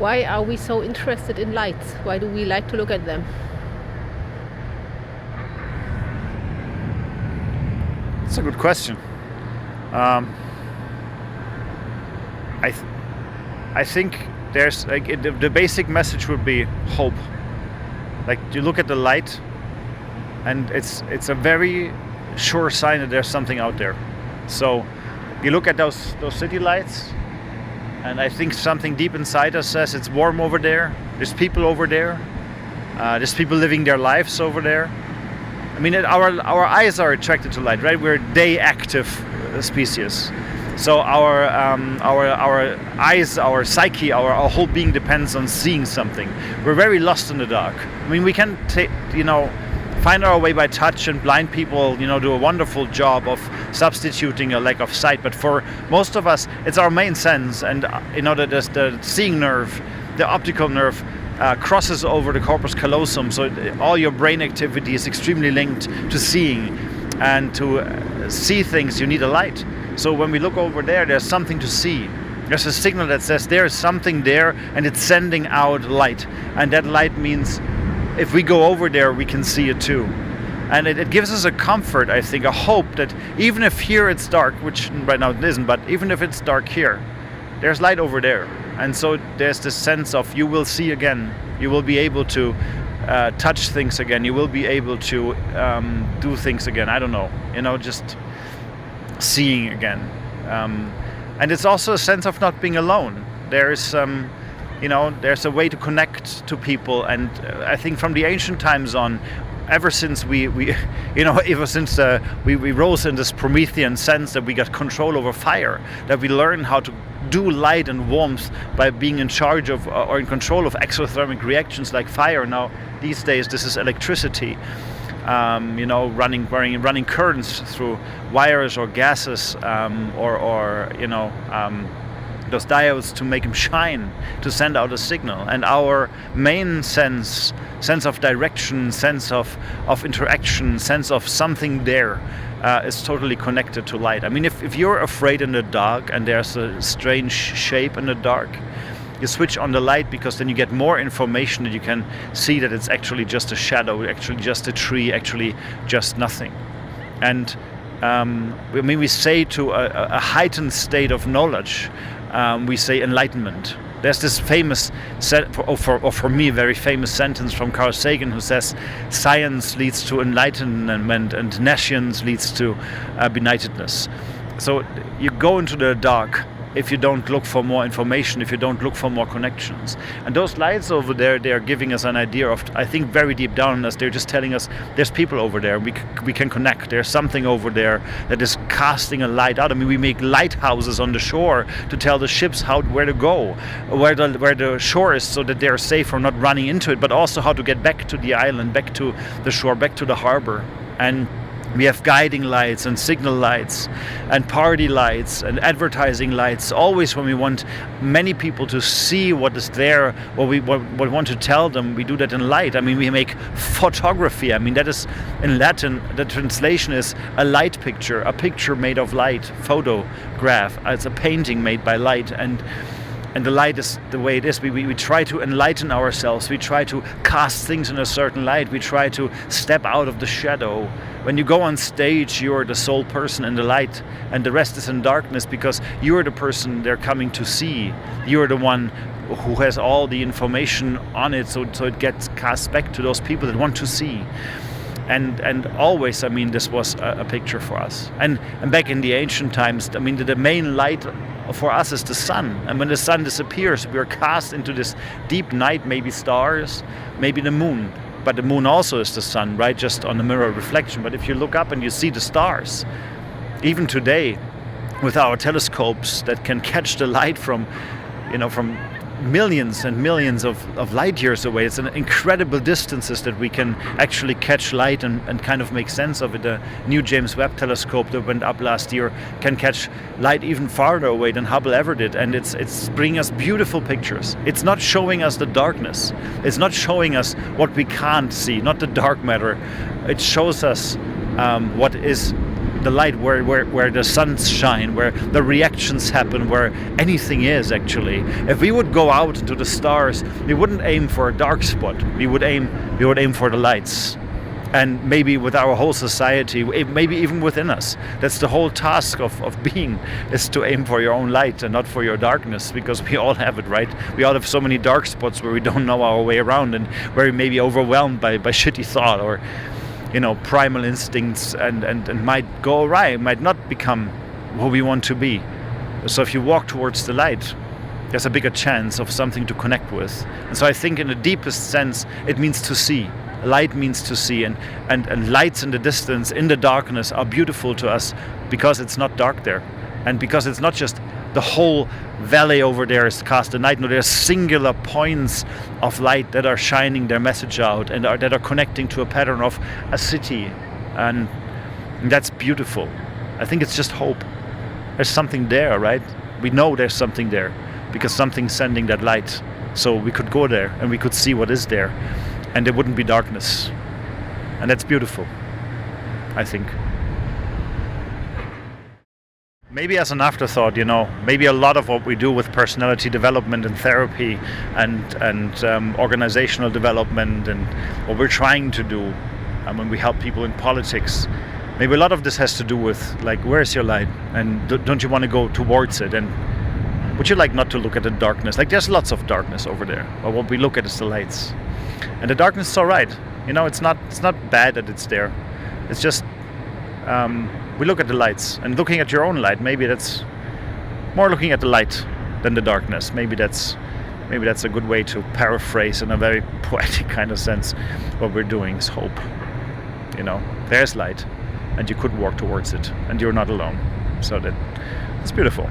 Why are we so interested in lights? Why do we like to look at them? That's a good question. I think there's like the basic message would be hope. Like you look at the light, and it's a very sure sign that there's something out there. So you look at those city lights, and I think something deep inside us says it's warm over there. There's people over there. There's people living their lives over there. I mean, our eyes are attracted to light, right? We're a day active species. So our eyes, our psyche, our whole being depends on seeing something. We're very lost in the dark. I mean, we can find our way by touch, and blind people, do a wonderful job of substituting a lack of sight. But for most of us, it's our main sense, and the seeing nerve, the optical nerve, crosses over the corpus callosum. So all your brain activity is extremely linked to seeing, and to see things, you need a light. So when we look over there, there's something to see. There's a signal that says there is something there, and it's sending out light. And that light means if we go over there, we can see it too. And it gives us a comfort, I think, a hope that even if here it's dark, which right now it isn't, but even if it's dark here, there's light over there. And so there's this sense of you will see again. You will be able to touch things again. You will be able to do things again. I don't know, just seeing again. And it's also a sense of not being alone. There's there's a way to connect to people, and I think from the ancient times on, ever since we rose in this Promethean sense that we got control over fire, that we learn how to do light and warmth by being in charge of or in control of exothermic reactions like fire. Now these days this is electricity, running currents through wires or gases, those diodes to make them shine, to send out a signal. And our main sense of direction, sense of interaction, sense of something there is totally connected to light. I mean, if you're afraid in the dark and there's a strange shape in the dark, you switch on the light, because then you get more information that you can see that it's actually just a shadow, actually just a tree, actually just nothing. And we say to a heightened state of knowledge, we say enlightenment. There's this famous, for me, very famous sentence from Carl Sagan, who says, "Science leads to enlightenment, and nescience leads to benightedness." So you go into the dark if you don't look for more information, if you don't look for more connections. And those lights over there, they are giving us an idea of, I think very deep down in us, they're just telling us there's people over there, we can connect, there's something over there that is casting a light out. I mean, we make lighthouses on the shore to tell the ships where to go, where the shore is, so that they're safe from not running into it, but also how to get back to the island, back to the shore, back to the harbor. And we have guiding lights and signal lights and party lights and advertising lights, always when we want many people to see what is there, what we want to tell them. We do that in light. I mean, we make photography. I mean, that is, in Latin, the translation is a light picture, a picture made of light, photograph. It's a painting made by light. And the light is the way it is. We try to enlighten ourselves. We try to cast things in a certain light. We try to step out of the shadow. When you go on stage, you're the sole person in the light, and the rest is in darkness, because you're the person they're coming to see. You're the one who has all the information on it, so it gets cast back to those people that want to see. And always, I mean, this was a picture for us. And back in the ancient times, I mean, the main light for us is the sun. And when the sun disappears, we are cast into this deep night, maybe stars, maybe the moon. But the moon also is the sun, right? Just on the mirror reflection. But if you look up and you see the stars, even today, with our telescopes that can catch the light from millions and millions of light years away, it's an incredible distances that we can actually catch light and kind of make sense of it. The new James Webb telescope that went up last year can catch light even farther away than Hubble ever did, and it's bringing us beautiful pictures. It's not showing us the darkness. It's not showing us what we can't see, not the dark matter. It shows us what is the light where the suns shine, where the reactions happen, where anything is actually. If we would go out into the stars, we wouldn't aim for a dark spot. We would aim for the lights. And maybe with our whole society, maybe even within us. That's the whole task of being, is to aim for your own light and not for your darkness, because we all have it, right? We all have so many dark spots where we don't know our way around and where we may be overwhelmed by shitty thought or, primal instincts and might go awry, might not become who we want to be. So if you walk towards the light, there's a bigger chance of something to connect with. And so I think in the deepest sense, it means to see. Light means to see, and lights in the distance, in the darkness, are beautiful to us because it's not dark there, and because it's not just the whole valley over there is cast at night. No, there's singular points of light that are shining their message out and that are connecting to a pattern of a city, and that's beautiful. I think it's just hope. There's something there, right? We know there's something there because something's sending that light, so we could go there and we could see what is there. And there wouldn't be darkness. And that's beautiful, I think. Maybe as an afterthought, maybe a lot of what we do with personality development and therapy and organizational development and what we're trying to do when we help people in politics, maybe a lot of this has to do with, like, where's your light? And don't you want to go towards it? And would you like not to look at the darkness? Like, there's lots of darkness over there, but what we look at is the lights. And the darkness is all right. It's not bad that it's there. It's just we look at the lights, and looking at your own light. Maybe that's more looking at the light than the darkness. Maybe that's a good way to paraphrase in a very poetic kind of sense. What we're doing is hope. There's light, and you could walk towards it, and you're not alone. So that's beautiful.